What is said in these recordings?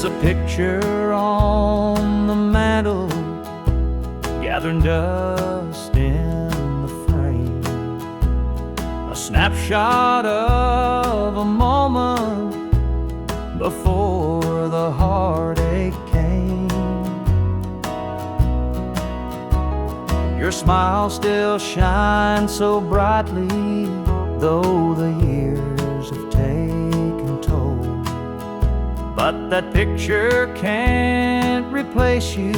a picture on the mantle, gathering dust in the frame, a snapshot of a moment before the heartache came. Your smile still shines so brightly, though the years have taken toll. But that picture can't replace you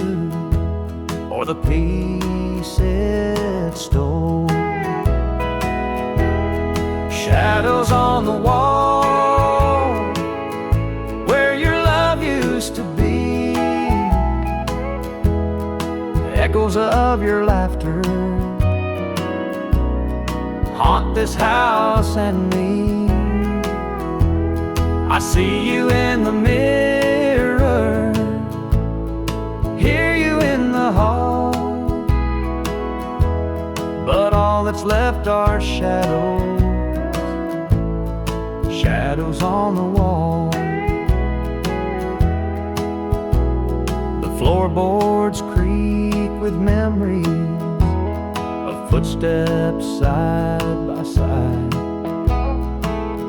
or the peace it stole. Shadows on the wall where your love used to be, echoes of your laughter haunt this house and me. I see you in the mirror, hear you in the hall, but all that's left are shadows, shadows on the wall. The floorboards creak with memories of footsteps side by side.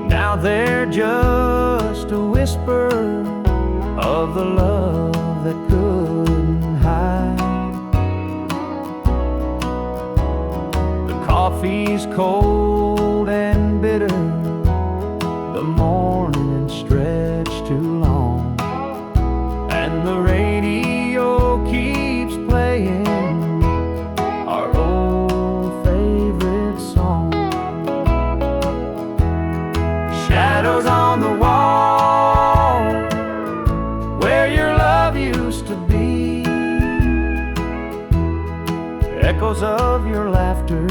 Now they're just a whisper of the love that couldn't hide. The coffee's cold and bitter, the morning stretched too long, and the radio keeps playing our old favorite song. Shadows on the wall where your love used to be, echoes of your laughter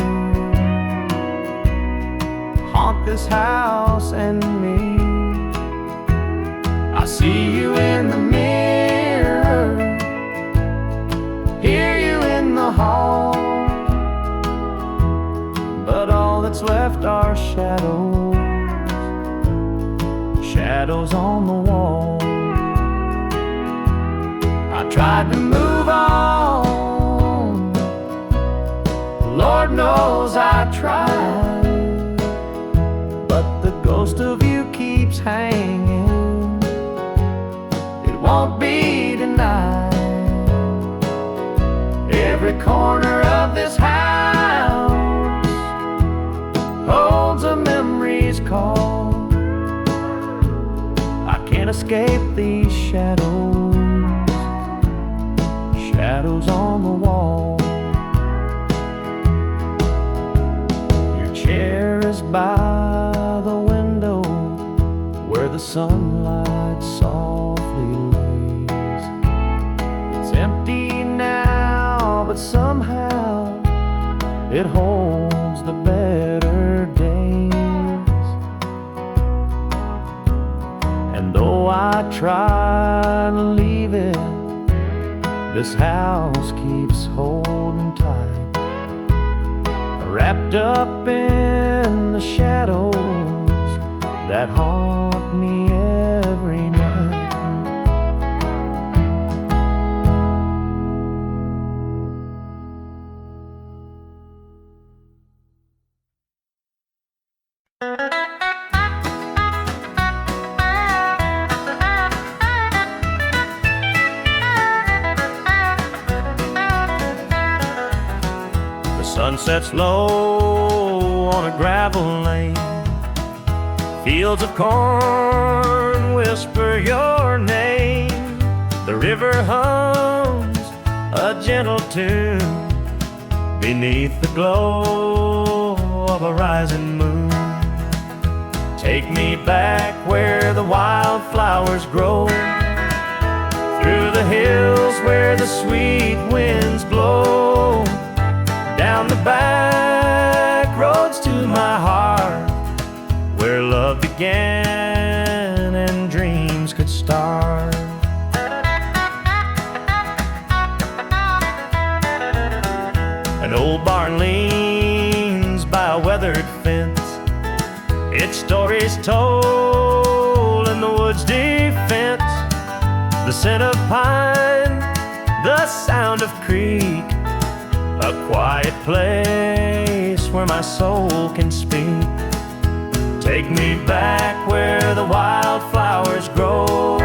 haunt this house and me. I see you in the mirror, hear you in the hall, but all that's left are shadows, shadows on the wall. I tried to move on, Lord knows I tried, but the ghost of you keeps hanging, it won't be denied. Every corner of this house holds a memory's call. I can't escape these shadows, shadows on the wall. Your chair is by the window where the sunlight softly lays. It's empty now, but somehow it holds the better days. And though I try to leave it, this house keeps holding tight, wrapped up in the shadows that haunt me every night. The sun sets low on a gravel lane, fields of corn whisper your name. The river hums a gentle tune beneath the glow of a rising moon. Take me back where the wildflowers grow, through the hills where the sweet winds blow, down the back roads to my heart, where love began and dreams could start. An old barn leans by a weathered fence, its stories told in the woods' defense. the scent of pine, the sound of creek, a quiet place where my soul can speak. Take me back where the wildflowers grow,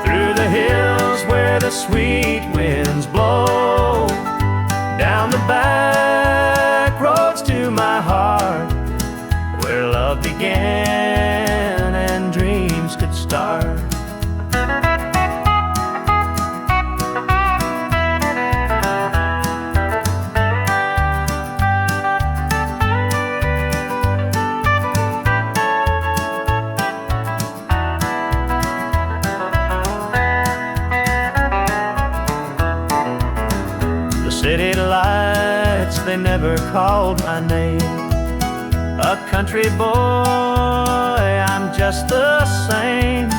through the hills where the sweet winds blow, down the back roads to my heart, where love began and dreams could start. City lights, they never called my name. A country boy, I'm just the same.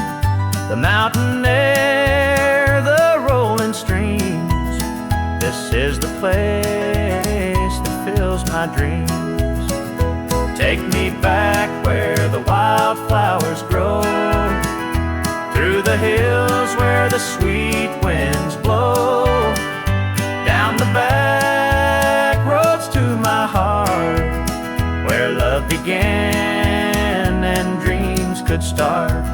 The mountain air, the rolling streams, this is the place that fills my dreams. Take me back where the wildflowers grow, through the hills where the sweet winds blow, down the back roads to my heart, where love began and dreams could start.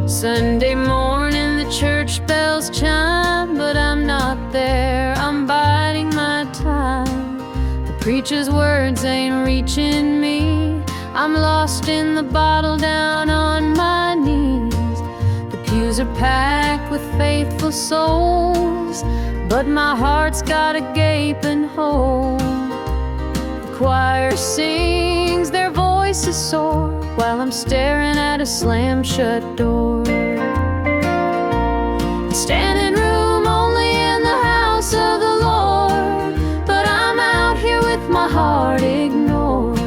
Sunday morning, the church bells chime, but I'm not there, I'm biding my time. The preacher's words ain't reaching me, I'm lost in the bottle down on my knees. The pews are packed with faithful souls, but my heart's got a gaping hole. The choir sings, their voices soar, while I'm staring at a slam-shut door. Standing room only in the house of the Lord, but I'm out here with my heart ignored.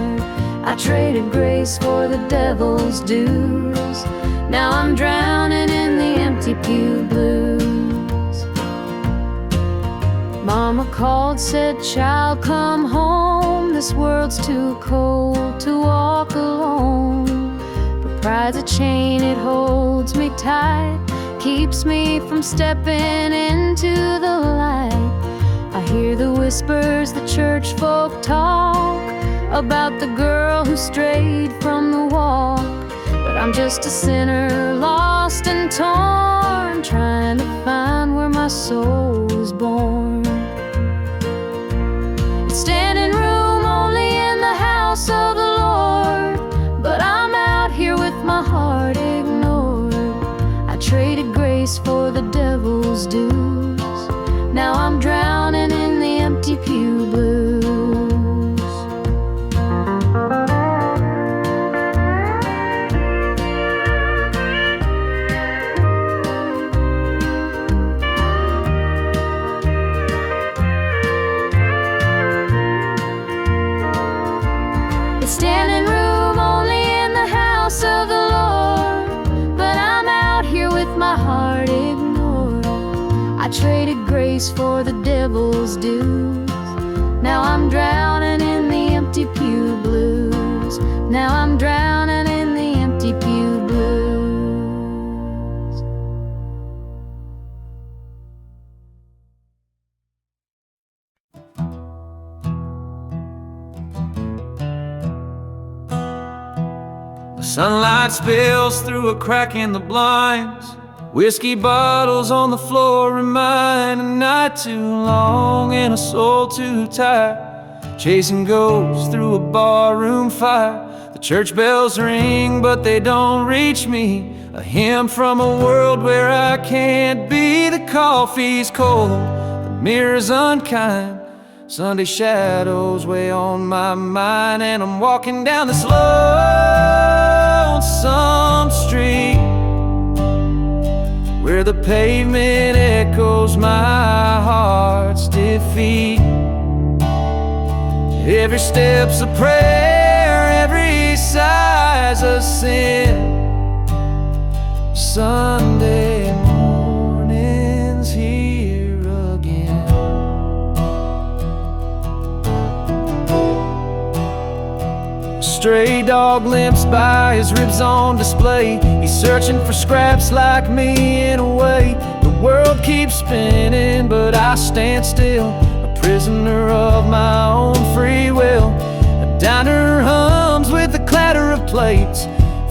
I traded grace for the devil's dues, now I'm drowning in the empty pew blues. Mama called, said, child, come home, this world's too cold to walk alone. But pride's a chain, it holds me tight, keeps me from stepping into the light. I hear the whispers the church folk talk about the girl who strayed from the walk, but I'm just a sinner, lost and torn, trying to find where my soul was born. It's standing room only in the house of the Lord, but I'm out here with my heart ignored. I traded grace for the devil's dues, now I'm drowning in the empty pew blues. It's standing room only in the house of the Lord, but I'm out here with my heart ignored. I traded grace for the devil's dues, now I'm drowning in the empty pew blues. Now I'm drowning in the empty pew blues. The sunlight spills through a crack in the blinds, whiskey bottles on the floor remind a night too long and a soul too tired, chasing ghosts through a barroom fire. The church bells ring, but they don't reach me, a hymn from a world where I can't be. The coffee's cold, the mirror's unkind, Sunday shadows weigh on my mind, and I'm walking down this lonesome street where the pavement echoes my heart's defeat. Every step's a prayer, every sighs of sin. Sunday morning's here again. A stray dog limps by, his ribs on display. He's searching for scraps like me in a way. The world keeps spinning, but I stand still, a prisoner of my own free will. A diner hums with the clatter of plates.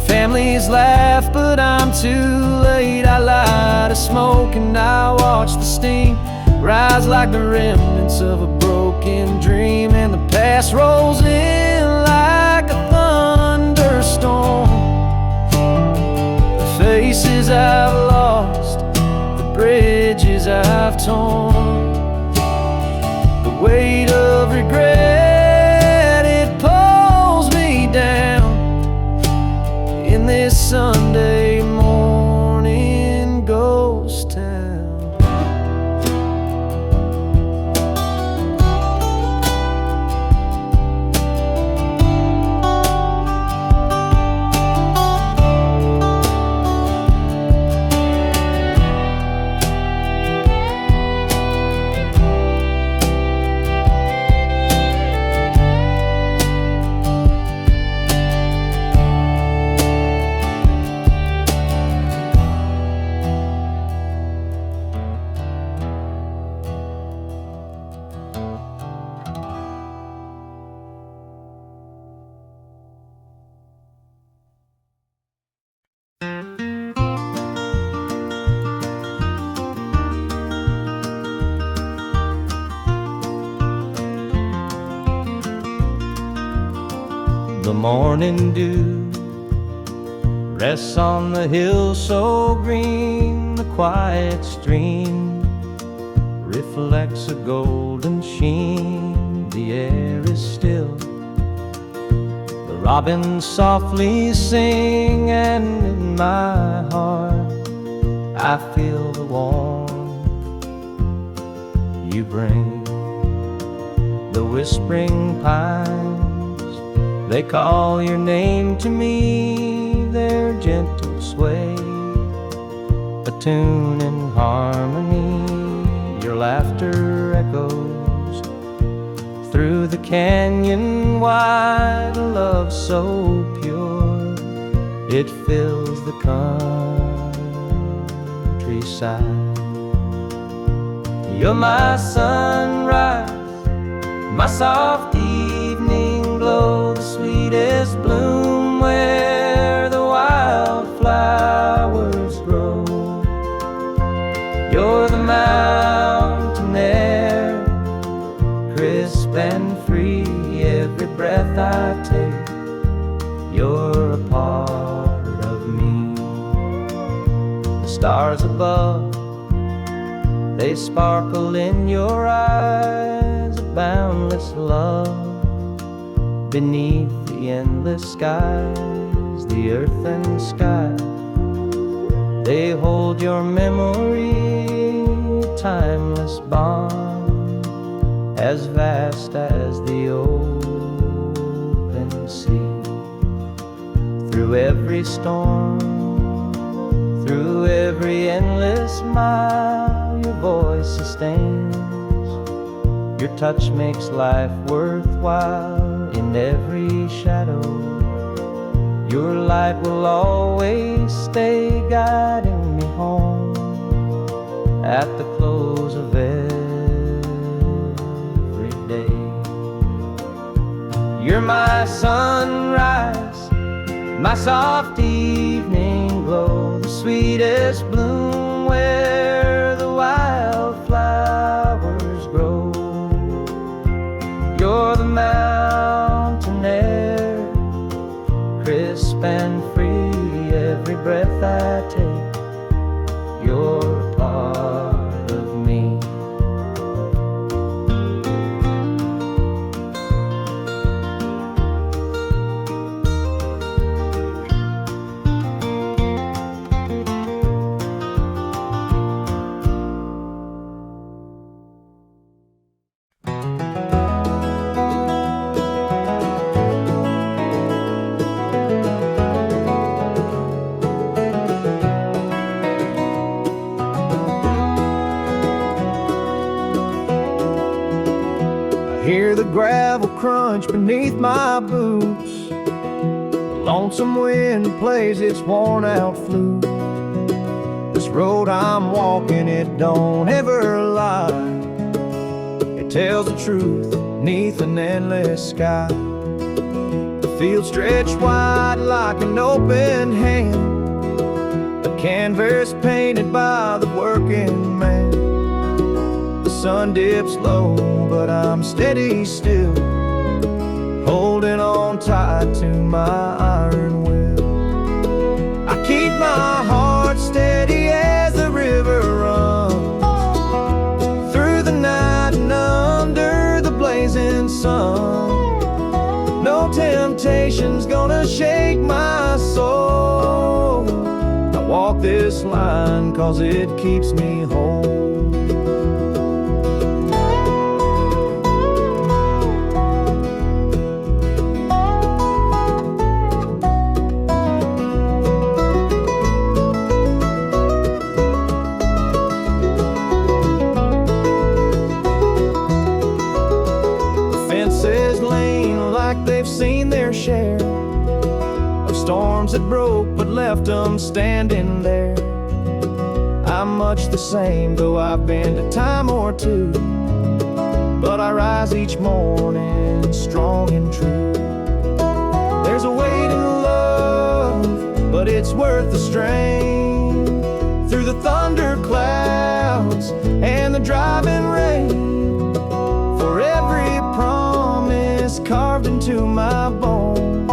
Families laugh, but I'm too late. I light a smoke and I watch the steam rise like the remnants of a broken dream. And the past rolls in like a thunderstorm. The faces I've lost, the bridges I've torn, the weight of regret, it pulls me down in this Sunday morning ghost town. The morning dew rests on the hill so green. The quiet stream reflects a golden sheen. The air is still, the robins softly sing, and in my heart I feel the warmth you bring. The whispering pines, they call your name to me, their gentle sway, a tune in harmony. Your laughter echoes through the canyon wide, a love so pure, it fills the countryside. You're my sunrise, my soft evening glow, the sweetest bloom where the wildflowers grow. You're the mountain air, crisp and free, every breath I take, you're a part of me. The stars above, they sparkle in your eyes, a boundless love beneath the endless skies. The earth and sky, they hold your memory, a timeless bond, as vast as the open sea. Through every storm, through every endless mile, your voice sustains, your touch makes life worthwhile. In every shadow, your light will always stay, guiding me home at the close of every day. You're my sunrise, my soft evening glow, the sweetest bloom where the wildflowers grow. You're the mountain air, crisp and free, every breath I take, you're a part of me. Hear the gravel crunch beneath my boots. The lonesome wind plays its worn out flute. This road I'm walking, it don't ever lie. It tells the truth beneath an endless sky. The field stretched wide like an open hand, a canvas painted by the working man. The sun dips low, but I'm steady still, holding on tight to my iron will. I keep my heart steady as the river runs through the night and under the blazing sun. No temptation's gonna shake my soul. I walk this line 'cause it keeps me whole. They've seen their share of storms that broke but left them standing there. I'm much the same, though I've been a time or two, but I rise each morning strong and true. There's a weight in love, but it's worth the strain. Through the thunder clouds and the driving rain, for every promise carved into my bone,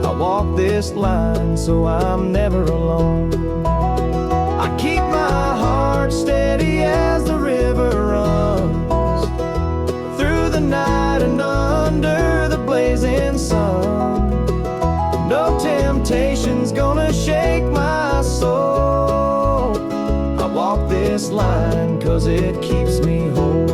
I walk this line so I'm never alone. I keep my heart steady as the river runs through the night and under the blazing sun. No temptation's gonna shake my soul. I walk this line 'cause it keeps me whole.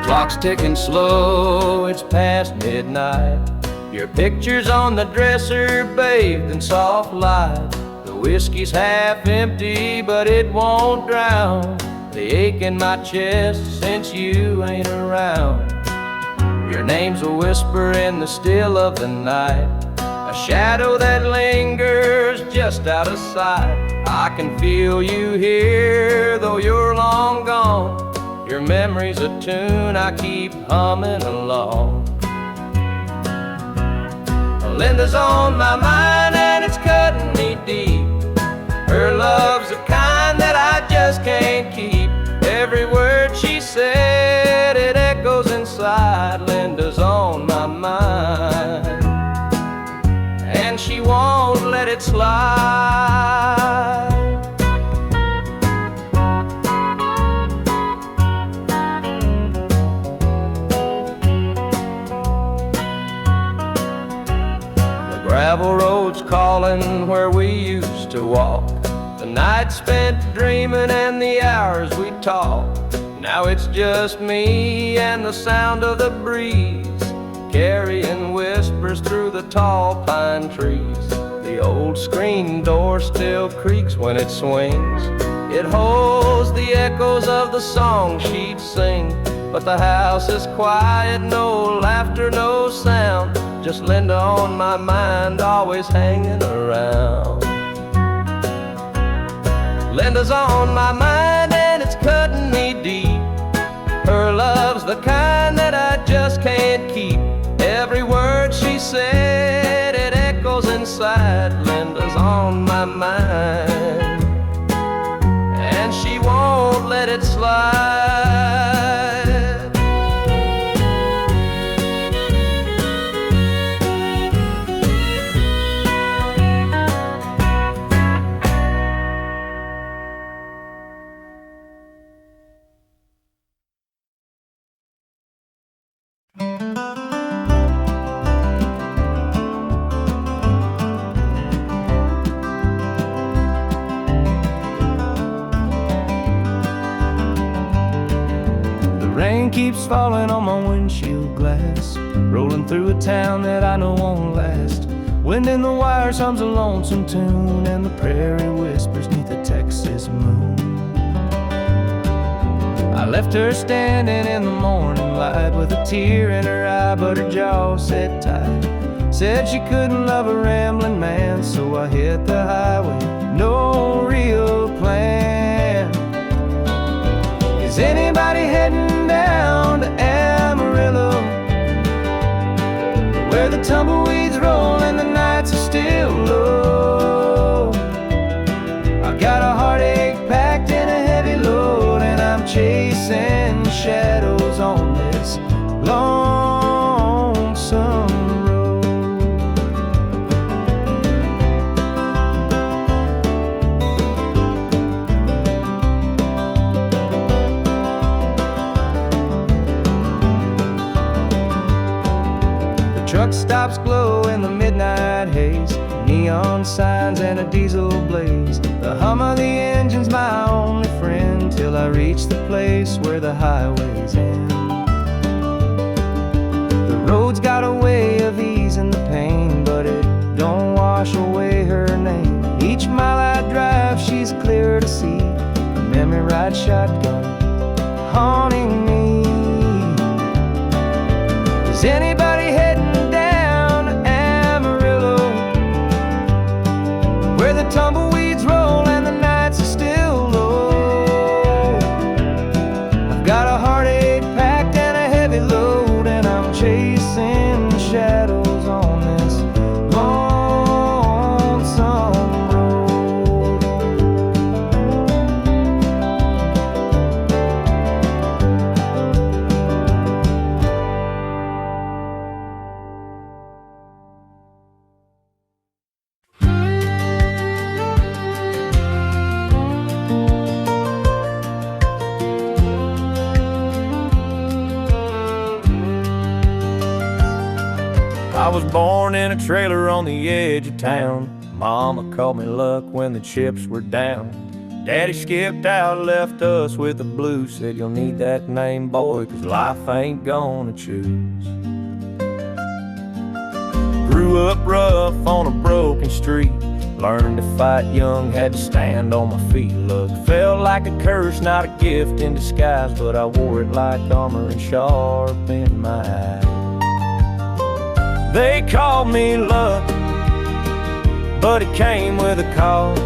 Clock's ticking slow, it's past midnight. Your picture's on the dresser, bathed in soft light. The whiskey's half empty, but it won't drown the ache in my chest since you ain't around. Your name's a whisper in the still of the night, a shadow that lingers just out of sight. I can feel you here, though you're long gone. Your memory's a tune I keep humming along. Linda's on my mind and it's cutting me deep. Her love's the kind that I just can't keep. Every word she said, it echoes inside. Linda's on my mind, and she won't let it slide. Gravel roads calling where we used to walk, the night spent dreaming and the hours we talked. Now it's just me and the sound of the breeze, carrying whispers through the tall pine trees. The old screen door still creaks when it swings. It holds the echoes of the song she'd sing, but the house is quiet, no laughter, no sound. Just Linda on my mind, always hanging around. Linda's on my mind and it's cutting me deep. Her love's the kind that I just can't keep. Every word she said, it echoes inside. Linda's on my mind, and she won't let it slide. Rain keeps falling on my windshield glass, rolling through a town that I know won't last. Wind in the wires hums a lonesome tune, and the prairie whispers neath the Texas moon. I left her standing in the morning light with a tear in her eye, but her jaw set tight. Said she couldn't love a rambling man, so I hit the highway, no real plan. Is anybody heading down to Amarillo, where the tumbleweeds roll and the nights are still low? I got a heartache packed in a heavy load, and I'm chasing shadows on this lonesome road. The truck stops glow in the midnight haze, neon signs and a diesel blaze. The hum of the engine's my only friend, till I reach the place where the highways end. The road's got a way of easing the pain, but it don't wash away her name. Each mile I drive, she's clear to see, a memory ride shotgun haunting me. Is anybody heading down to Amarillo, where the tumbleweeds roll and the nights are still low? I've got a heartache packed and a heavy load, and I'm chasing shadows on this lonesome road. I was born in a trailer on the edge of town. Mama called me luck when the chips were down. Daddy skipped out, left us with the blues. Said you'll need that name, boy, 'cause life ain't gonna choose. Grew up rough on a broken street, learned to fight young, had to stand on my feet. Look, felt like a curse, not a gift in disguise, but I wore it like armor and sharp in my eye. They called me luck, but it came with a cost.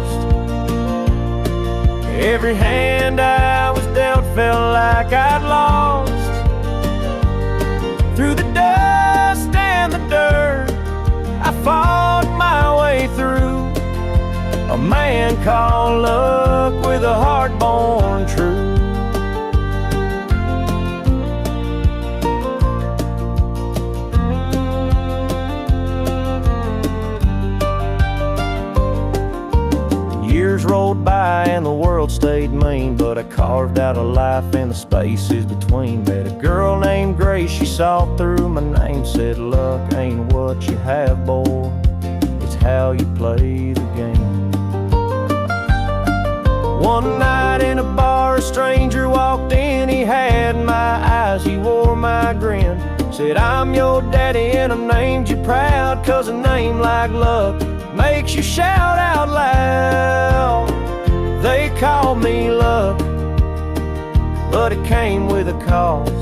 Every hand I was dealt felt like I'd lost. Through the dust and the dirt, I fought my way through. A man called luck with a heart born true. Years rolled by and the world stayed mean, but I carved out a life in the spaces between. Met a girl named Grace, she saw through my name, said luck ain't what you have, boy, it's how you play the game. One night in a bar, a stranger walked in, he had my eyes, he wore my grin. Said, I'm your daddy and I named you proud, 'cause a name like luck makes you shout out loud. They called me luck, but it came with a cost.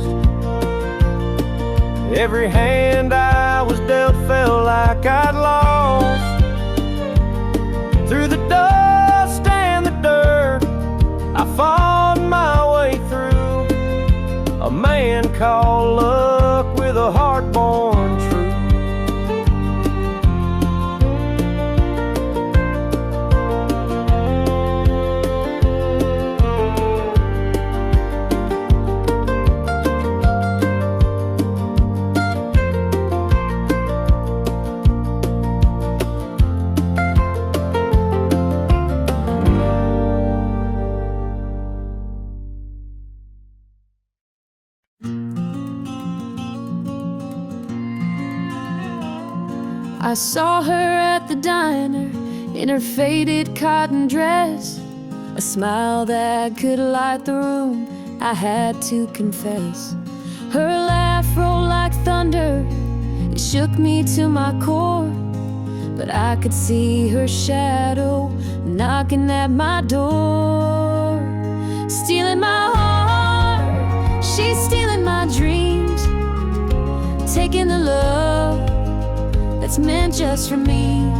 Every hand I was dealt felt like I'd lost. Through the dust and the dirt, I fought my way through. A man called luck with a heart born true. I saw her at the diner in her faded cotton dress, a smile that could light the room, I had to confess. Her laugh rolled like thunder, it shook me to my core. But I could see her shadow knocking at my door. Stealing my heart, she's stealing my dreams, taking the love that's meant just for me.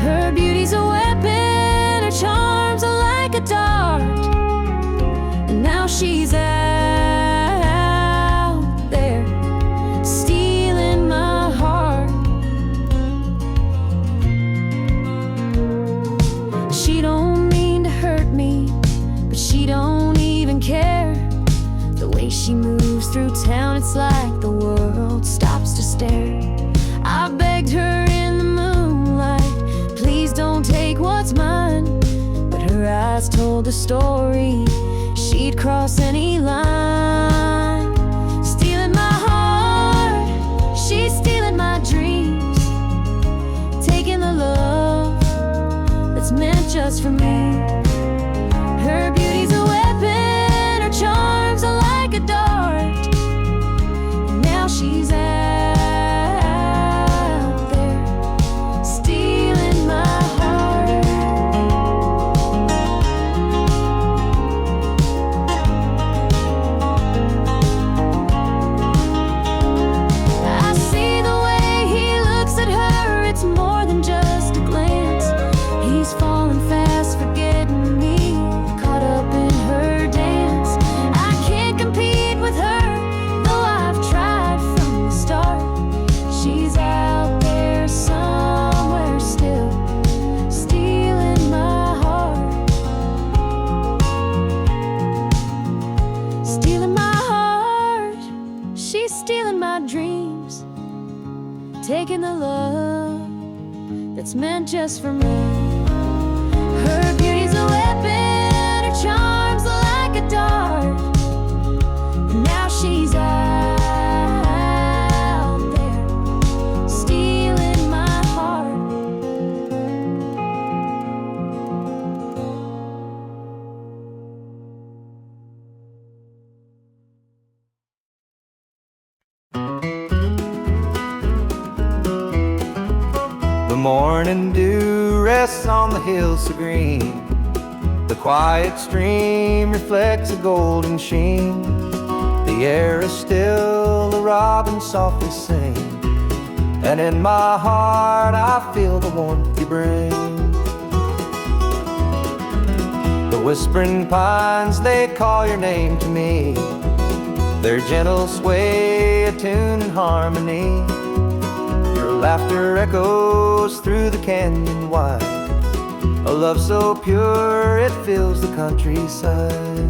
Her beauty's a weapon, her charms are like a dart, and now she's out there stealing my heart. She don't mean to hurt me, but she don't even care. The way she moves through town, it's like the world stops to stare. I begged her in the moonlight, please don't take what's mine. But her eyes told a story, she'd cross any line. Stealing my heart, she's stealing my dreams, taking the love that's meant just for me. Her beauty's a weapon, her charms are like a dart, and now she's out there stealing my heart. I see the way he looks at her, it's more than just a glance. He's falling fast, forgetting me, caught up in her dance. I can't compete with her, though I've tried from the start. She's out there somewhere still, stealing my heart. Stealing my heart, she's stealing my dreams, taking the love that's meant just for me. Her beauty's a weapon, her charms are like a dart, and now she's out there stealing my heart. The morning dew rests on the hills so green. The quiet stream reflects a golden sheen. The air is still, the robins softly sing, and in my heart I feel the warmth you bring. The whispering pines, they call your name to me. Their gentle sway, a tune in harmony. Your laughter echoes through the canyon wide, a love so pure it fills the countryside.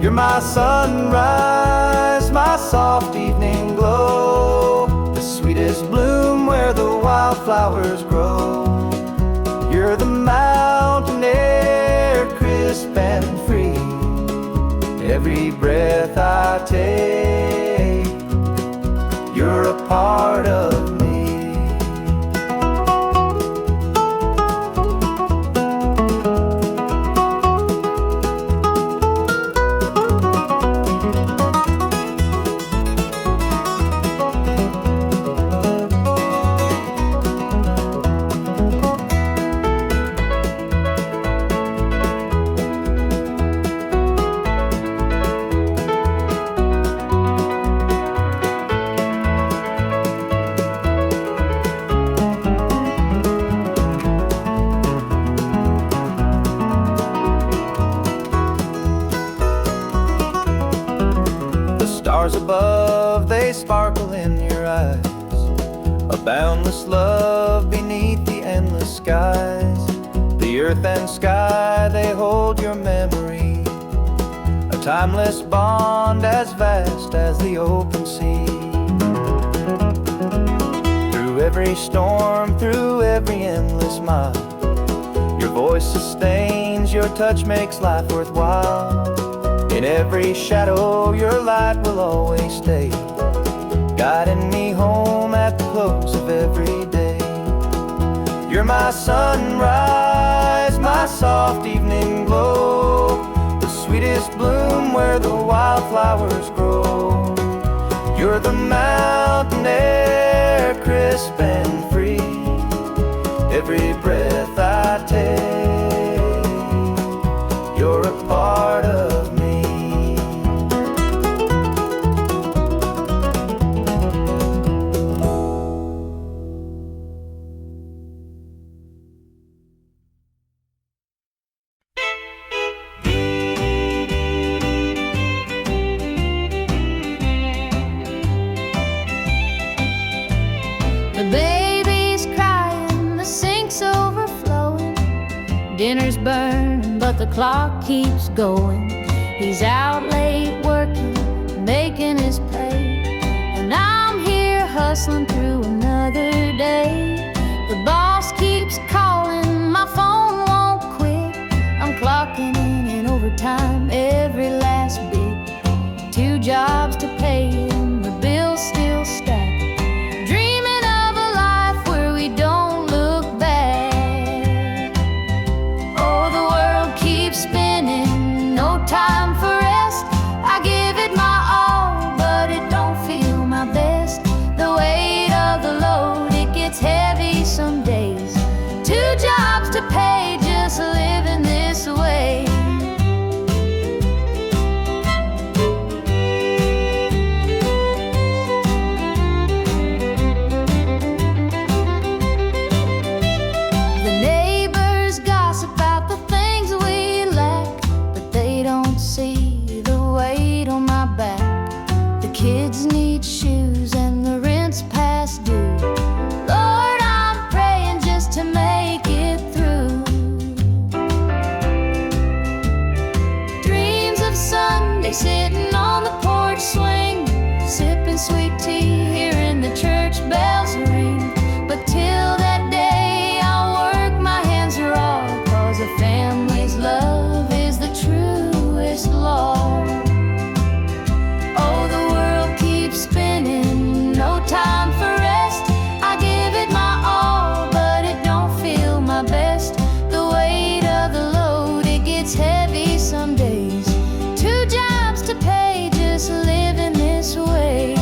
You're my sunrise, my soft evening glow, the sweetest bloom where the wildflowers grow. You're the mountain air, crisp and free. Every breath I take, you're a part of me. Stars above, they sparkle in your eyes, a boundless love beneath the endless skies. The earth and sky, they hold your memory, a timeless bond as vast as the open sea. Through every storm, through every endless mile, your voice sustains, your touch makes life worthwhile. In every shadow, your light will always stay, guiding me home at the close of every day. You're my sunrise, my soft evening glow, the sweetest bloom where the wildflowers grow. You're the mountain air, crisp and free. Every breath I take, you're a part of me. The baby's crying, the sink's overflowing. Dinner's burning, but the clock keeps going. He's out late working, making his pay, and I'm here hustling through another day. The boss keeps calling, my phone won't quit. I'm clocking in overtime every last bit. 2 jobs to pay and the bills still stack. Dreaming of a life where we don't look back. Oh, the world keeps spinning, no time for rest. I give it my all, but it don't feel my best. The weight of the load, it gets heavy some days. 2 jobs to pay, just living this way. The neighbors gossip about the things we lack, but they don't see the weight on my back. The kids need shoes and the rent's past due. Lord, I'm praying just to make it through. Dreams of Sunday sitting on the porch swing, sipping sweet tea, hearing the church bells ring. But till that day, I'll work my hands raw, 'cause a family's love is the truest law. Oh, the world keeps spinning, no time for rest. I give it my all, but it don't feel my best. The weight of the load, it gets heavy some days. 2 jobs to pay, just living this way.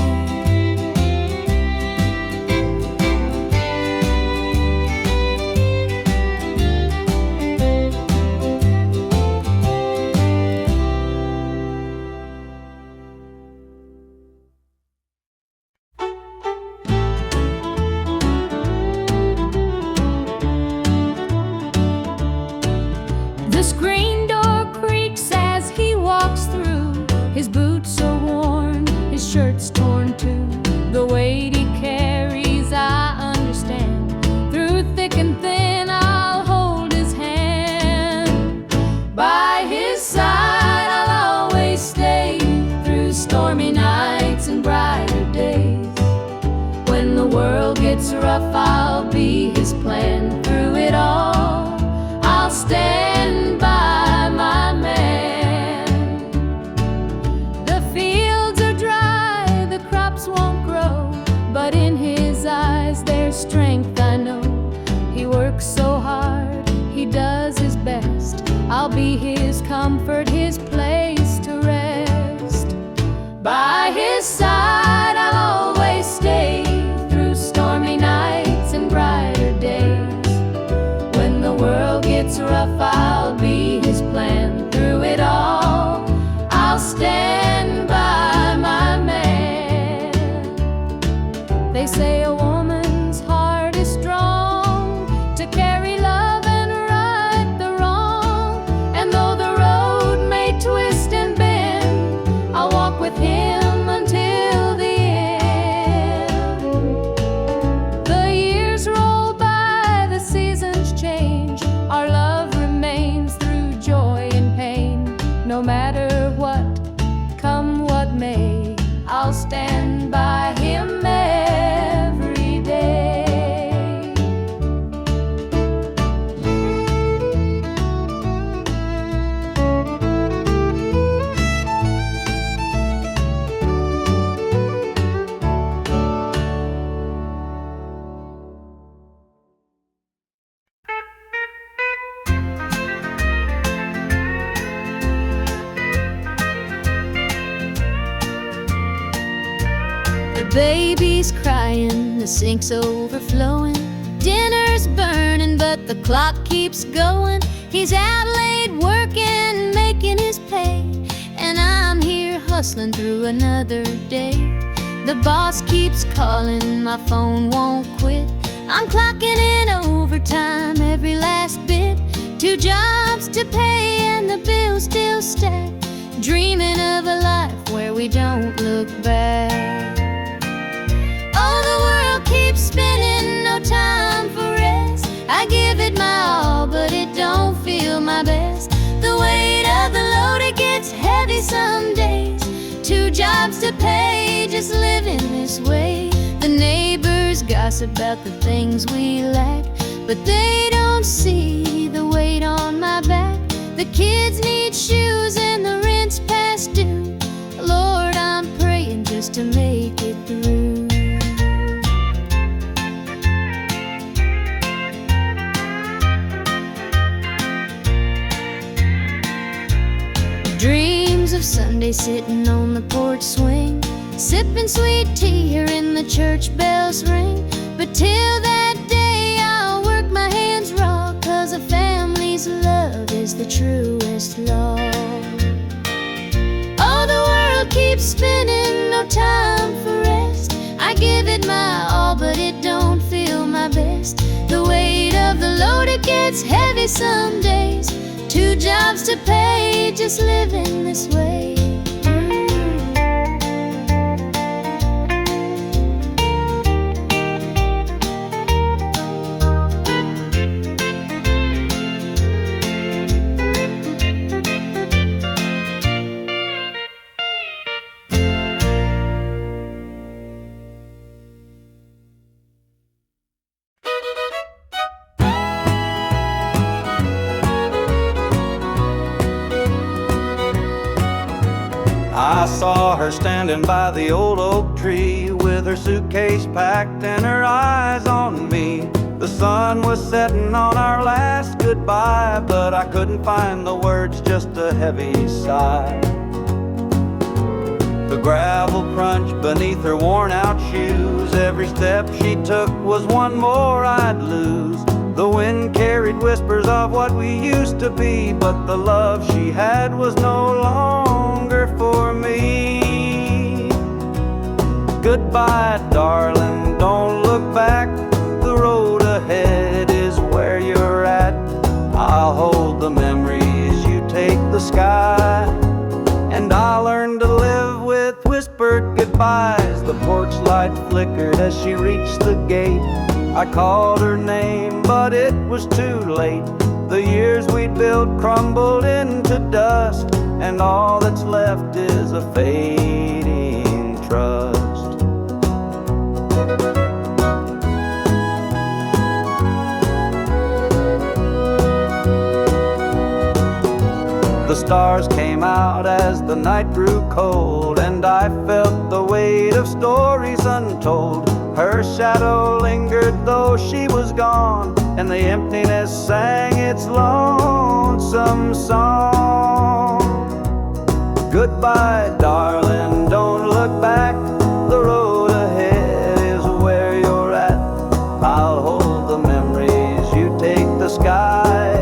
The screen door creaks as he walks through. His boots are worn, his shirt's torn too. The weight he carries, I understand. Through thick and thin, I'll hold his hand. By his side, I'll always stay. Through stormy nights and brighter days. When the world gets rough, I'll be his plan. Through it all, I'll stand by my man. The fields are dry, the crops won't grow, but in his eyes there's strength, I know. He works so hard, he does his best. I'll be his comfort, his place to rest. By his side, I'll always stay. Through stormy nights and brighter days. When the world gets rough, I'll be his plan. Through it all, I'll stand by my man. They say a woman's heart is strong to carry love and right the wrong. And though the road may twist and bend, I'll walk with him until the end. The years roll by, the seasons change, our love remains. baby's crying, the sink's overflowing. Dinner's burning, but the clock keeps going. He's out late working, making his pay, and I'm here hustling through another day. The boss keeps calling, my phone won't quit. I'm clocking in overtime every last bit. 2 jobs to pay and the bills still stack. Dreaming of a life where we don't look back. Oh, the world keeps spinning, no time for rest. I give it my all, but it don't feel my best. The weight of the load, it gets heavy some days. 2 jobs to pay, just living this way. The neighbors gossip about the things we lack, but they don't see the weight on my back. The kids need shoes and the rent's past due. Lord, I'm praying just to make it through. Dreams of Sunday sitting on the porch swing, sipping sweet tea, hearing the church bells ring. But till that day I'll work my hands raw, 'cause a family's love is the truest law. Oh, the world keeps spinning, no time for rest. I give it my all, but it don't feel my best. The weight of the load, it gets heavy some days. 2 jobs to pay, just living this way. I saw her standing by the old oak tree with her suitcase packed and her eyes on me. The sun was setting on our last goodbye, but I couldn't find the words, just a heavy sigh. The gravel crunched beneath her worn out shoes. Every step she took was one more I'd lose. The wind carried whispers of what we used to be, but the love she had was no longer for me. Goodbye, darling, don't look back. The road ahead is where you're at. I'll hold the memories, you take the sky, and I'll learn to live with whispered goodbyes. The porch light flickered as she reached the gate. I called her name, but it was too late. The years we'd built crumbled into dust, and all that's left is a fading trust. The stars came out as the night grew cold, and I felt the weight of stories untold. Her shadow lingered though she was gone, and the emptiness sang its lonesome song. Goodbye, darling, don't look back. The road ahead is where you're at. I'll hold the memories, you take the sky,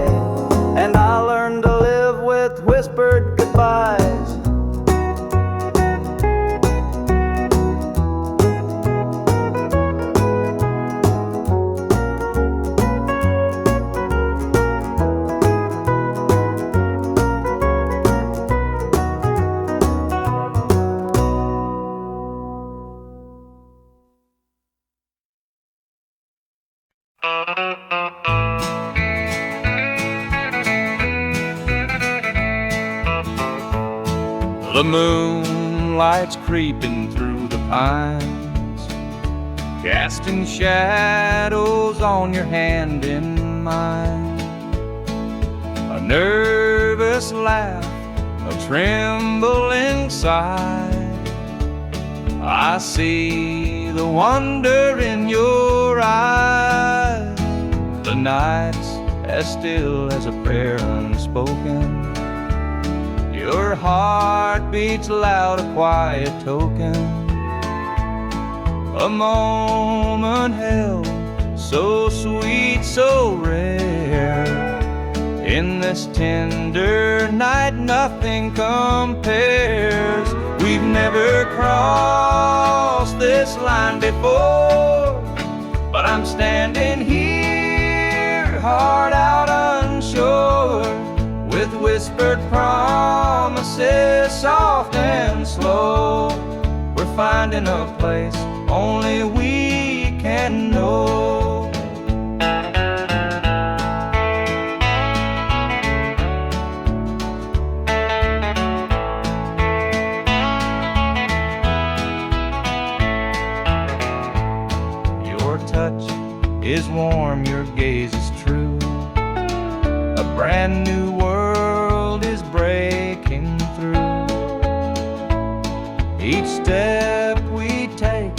and I'll learn to live with whispered goodbyes. The moonlight's creeping through the pines, casting shadows on your hand in mine. A nervous laugh, a trembling sigh. I see the wonder in your eyes. The night's as still as a prayer unspoken. Your heart beats loud, a quiet token. a moment held, so sweet, so rare. In this tender night, nothing compares. We've never crossed this line before, but I'm standing here, heart out unsure, with whispered promises, soft and slow. We're finding a place only we can know. Your touch is warm, your gaze is true. A brand new world is breaking through. Each step we take,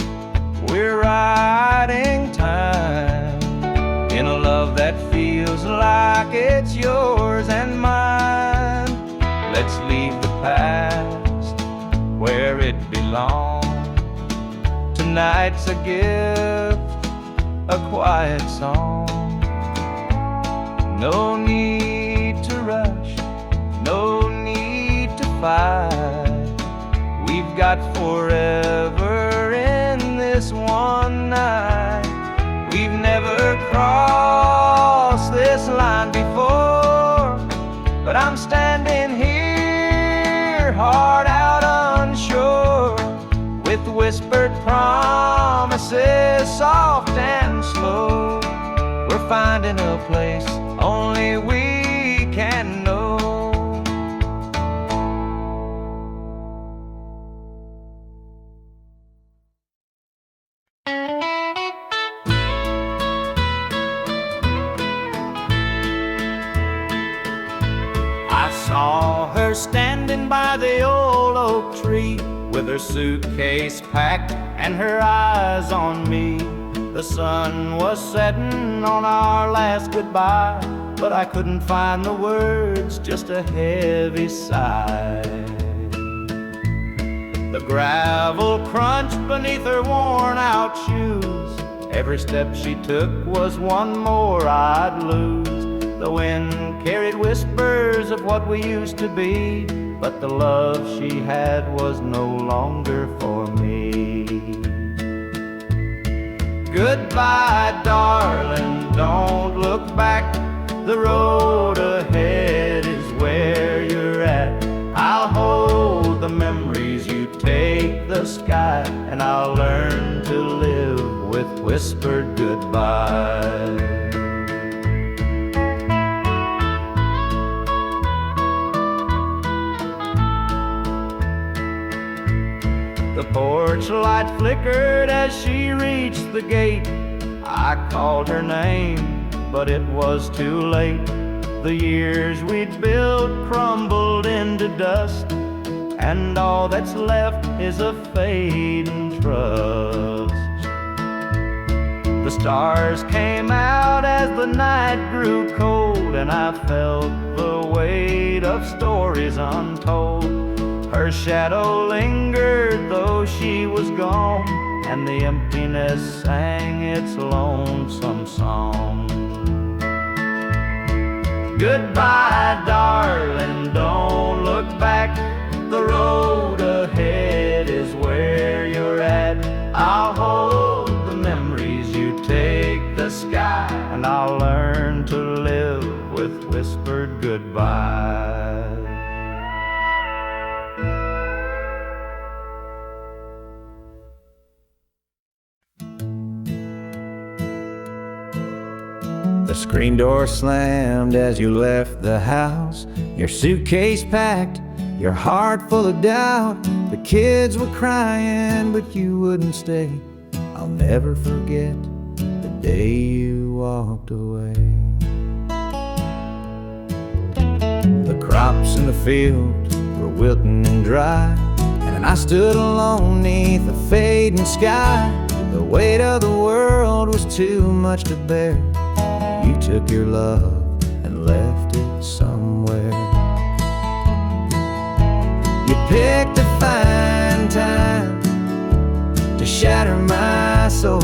we're riding time in a love that feels like it's yours and mine. Let's leave the past where it belongs. Tonight's a gift, a quiet song. No need to rush, no need to fight. We've got forever in this one night. We've never crossed this line before, but I'm standing here, heart out unsure, with whispered promises, soft and slow. We're finding a place only we can know. I saw her standing by the old oak tree, with her suitcase packed and her eyes on me. The sun was setting on our last goodbye, but I couldn't find the words, just a heavy sigh. The gravel crunched beneath her worn out shoes. Every step she took was one more I'd lose. The wind carried whispers of what we used to be, but the love she had was no longer for me. Goodbye, darling, don't look back. The road ahead is where you're at. I'll hold the memories, you take the sky, and I'll learn to live with whispered goodbye. The porch light flickered as she reached the gate. I called her name, but it was too late. The years we'd built crumbled into dust, and all that's left is a fading trust. The stars came out as the night grew cold, and I felt the weight of stories untold. Her shadow lingered though she was gone, and the emptiness sang its lonesome song. Goodbye, darling, don't look back. The road ahead is where you're at. I'll hold the memories, you take the sky, and I'll learn to live with whispered goodbye. The screen door slammed as you left the house, your suitcase packed, your heart full of doubt. The kids were crying, but you wouldn't stay. I'll never forget the day you walked away. The crops in the field were wilting and dry, and I stood alone neath the fading sky. The weight of the world was too much to bear. You took your love and left it somewhere. You picked a fine time to shatter my soul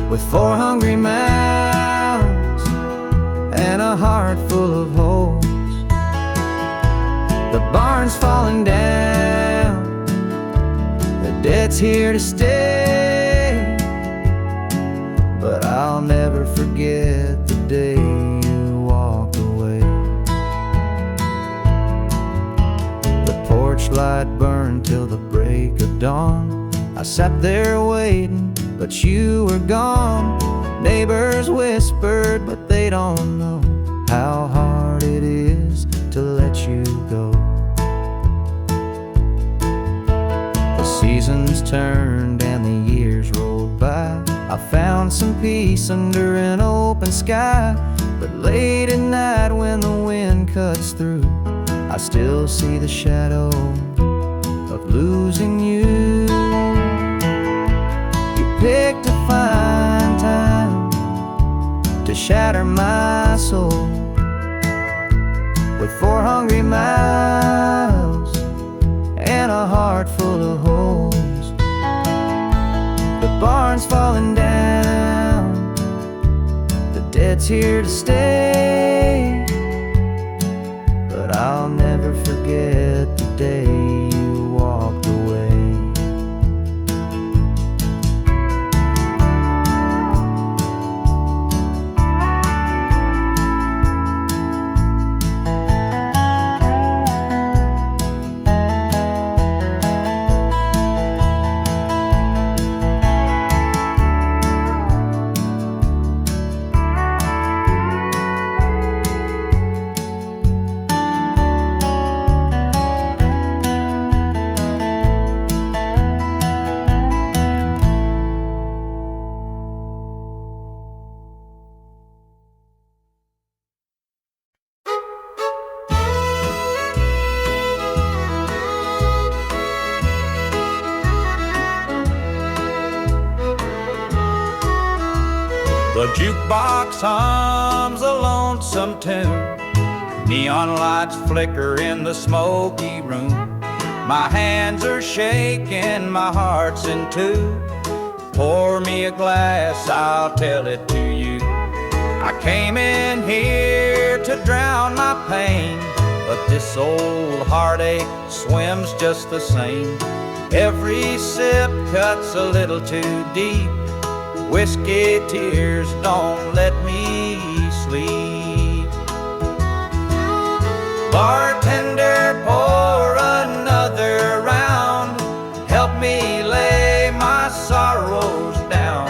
with 4 hungry mouths and a heart full of holes. The barn's falling down, the debt's here to stay, but I'll never forget the day you walked away. The porch light burned till the break of dawn. I sat there waiting, but you were gone. Neighbors whispered, but they don't know how hard it is to let you go. The seasons turned and the years rolled by. I found some peace under an open sky, but late at night when the wind cuts through, I still see the shadow of losing you. You picked a fine time to shatter my soul with 4 hungry mouths and a heart full of holes. The barn's falling down, the debt's here to stay, but I'll never forget the day you walked away. The jukebox hums a lonesome tune. Neon lights flicker in the smoky room. My hands are shaking, my heart's in two. Pour me a glass, I'll tell it to you. I came in here to drown my pain, but this old heartache swims just the same. Every sip cuts a little too deep. Whiskey tears don't let me sleep. Bartender, pour another round. Help me lay my sorrows down.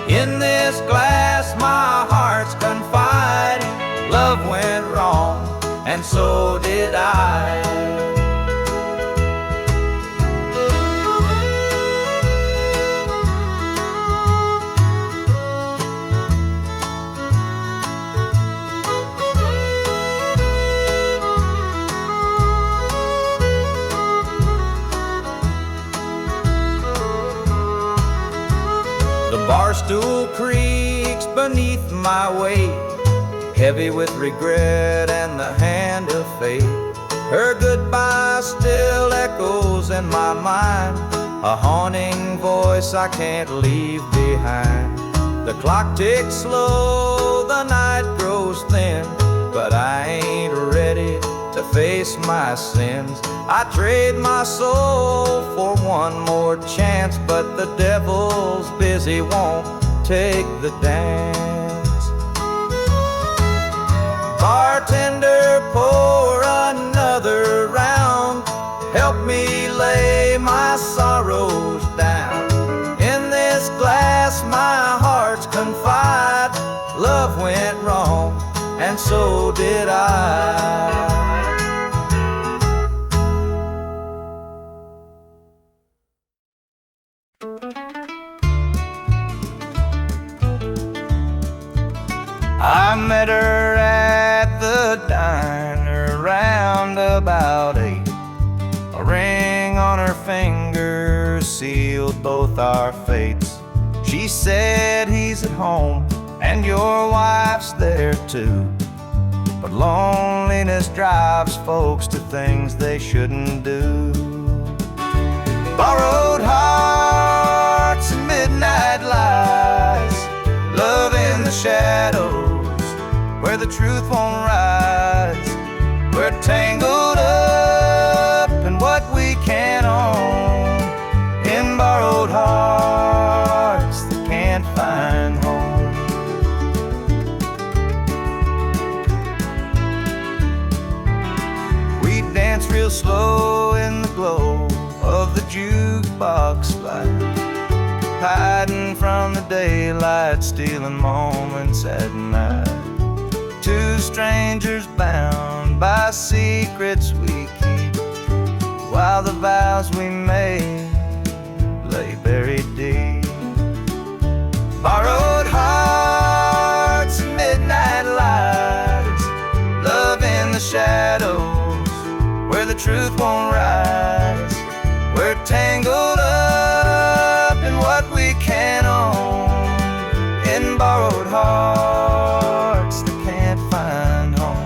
In this glass my heart's confide. Love went wrong, and so did I. Barstool creaks beneath my weight, heavy with regret and the hand of fate. Her goodbye still echoes in my mind, a haunting voice I can't leave behind. The clock ticks slow, the night grows thin, but I ain't ready to face my sins. I trade my soul for one more chance, but the devil's busy, won't take the dance. Bartender, pour another round. Help me lay my sorrows down. In this glass my heart's confide. Love went wrong, and so did I. I met her at the diner round about 8. A ring on her finger sealed both our fates. She said he's at home and your wife's there too, but loneliness drives folks to things they shouldn't do. Borrowed hearts and midnight lies, love in the shadows where the truth won't rise. We're tangled up in what we can't own, in borrowed hearts that can't find home. We dance real slow in the glow of the jukebox light, hiding from the daylight, stealing moments at night. Two strangers bound by secrets we keep, while the vows we made lay buried deep. Borrowed hearts and midnight lights, love in the shadows where the truth won't rise. We're tangled up in what we can't own, in borrowed hearts that can't find home.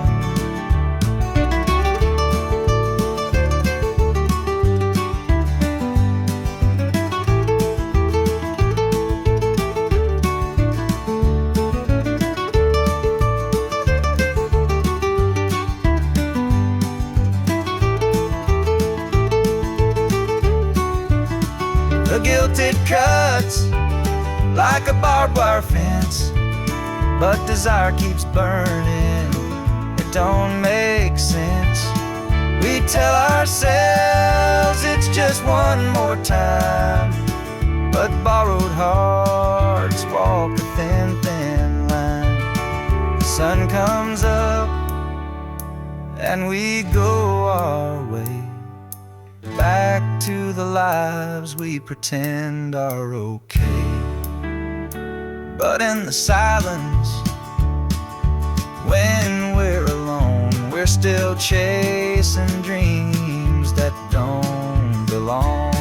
The guilt it cuts like a barbed wire fence, but desire keeps burning, it don't make sense. We tell ourselves it's just one more time, but borrowed hearts walk a thin, thin line. The sun comes up and we go our way, back to the lives we pretend are okay. But in the silence, when we're alone, we're still chasing dreams that don't belong.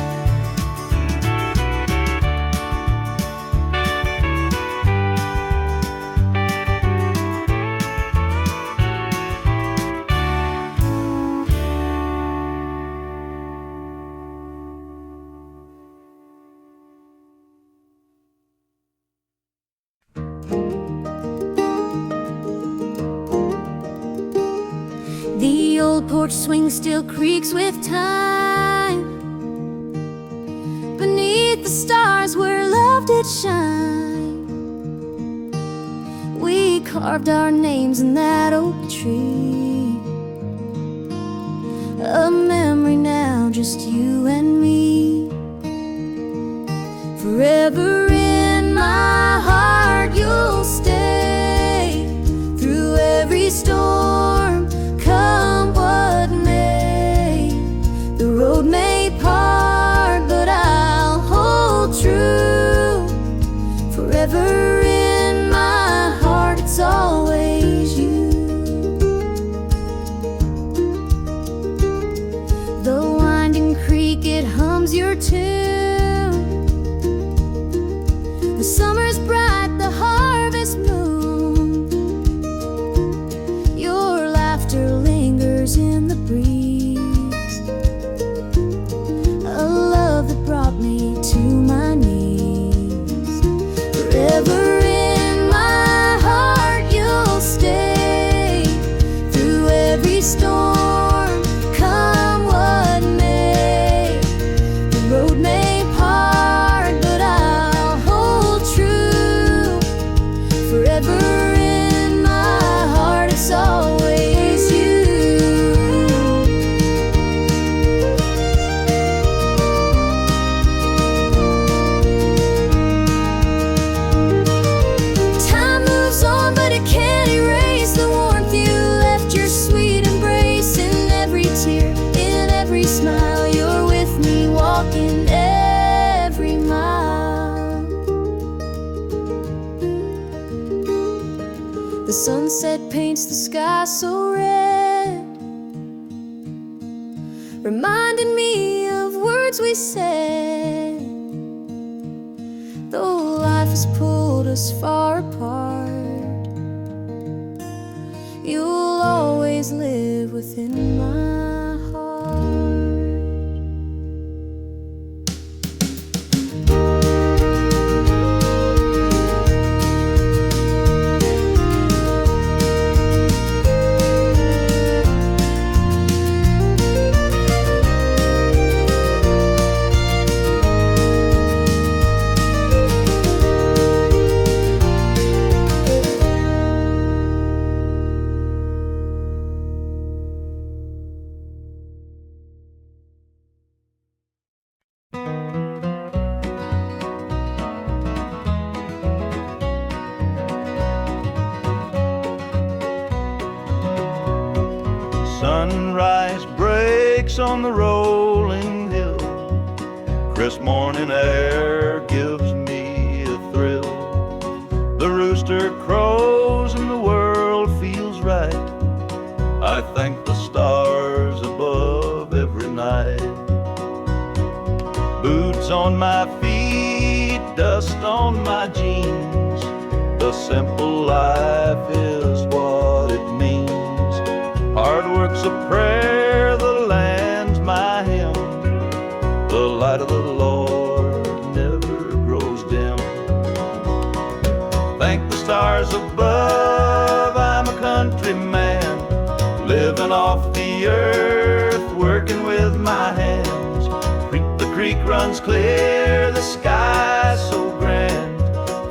The old porch swing still creaks with time, beneath the stars where love did shine. We carved our names in that oak tree, a memory now, just you and me. Forever in my heart you'll stay, through every storm, come what may. The road may part, but I'll hold true. Forever in my heart, it's always you. The winding creek, it hums your tune. The summer's bright, the harvest moon. Your laughter lingers in the breeze, a love that brought me to my knees. Forever in my heart you'll stay, through every storm, come what may. The road may part, but I'll hold true. Forever in my heart, it's always you. Time moves on, but it can't erase the warmth you left, your sweet embrace. In every tear, in every smile, you're with me, walking every mile. The sunset paints the sky so red, reminding me of words we said. Though life has pulled us far apart, you'll always live within my heart. Sunrise breaks on the rolling hill. Crisp morning air gives me a thrill. The rooster crows and the world feels right. I thank the stars above every night. Boots on my feet, dust on my jeans. The simple life is what it means. Hard work's a prayer, the land's my hymn. The light of the Lord never grows dim. Thank the stars above, I'm a country man, living off the earth, working with my hands. The creek runs clear, the sky's so grand.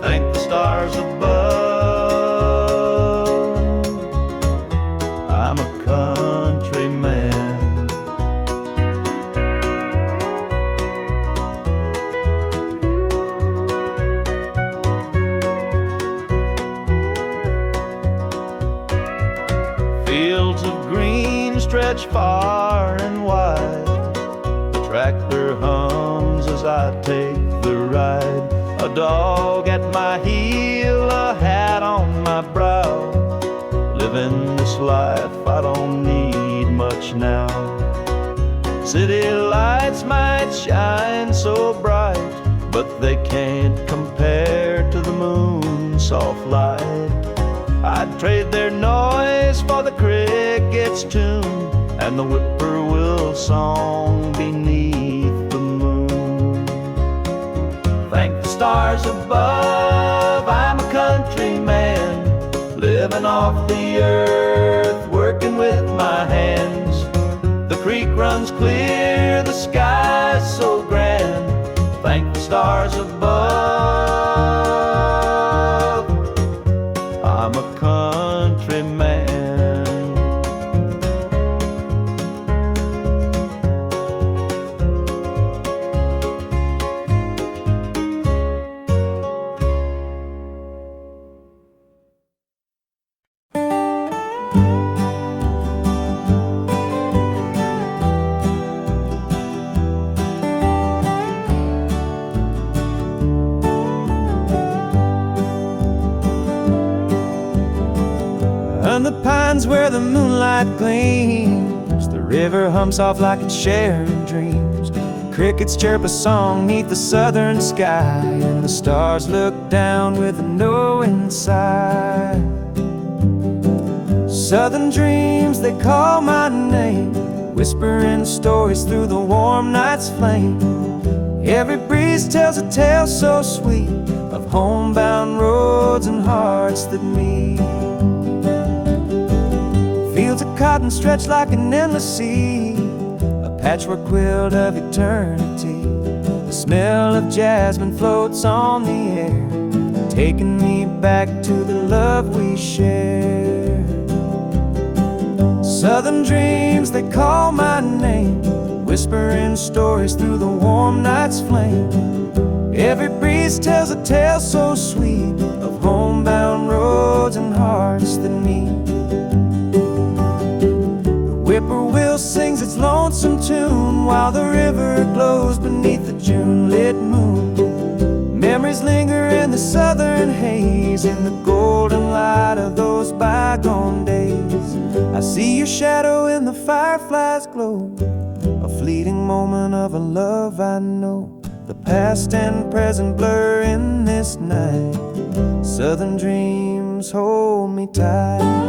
Thank the stars above, I'm a country man. Fields of green stretch far and wide. The tractor hums as I take the ride. A dog at my heel, a hat on my brow. Living this life, I don't need much now. City lights might shine so bright, but they can't compare to the moon's soft light. I'd trade their noise for the cricket's tune and the whippoorwill song beneath the moon. Thank the stars above, I'm a country man, living off the earth, working with my hands. The creek runs clear, the sky's so grand. Thank the stars above, I'm a country man. And the pines where the moonlight gleams, the river hums off like it's sharing dreams. Crickets chirp a song neath the southern sky, and the stars look down with a knowing sigh. Southern dreams, they call my name, whispering stories through the warm night's flame. Every breeze tells a tale so sweet of homebound roads and hearts that meet. Fields of cotton stretch like an endless sea, a patchwork quilt of eternity. The smell of jasmine floats on the air, taking me back to the love we shared. Southern dreams, they call my name, whispering stories through the warm night's flame. Every breeze tells a tale so sweet of homebound roads and hearts that meet. Whippoorwill sings its lonesome tune while the river glows beneath the June-lit moon. Memories linger in the southern haze, in the golden light of those bygone days. I see your shadow in the firefly's glow, a fleeting moment of a love I know. The past and present blur in this night. Southern dreams hold me tight.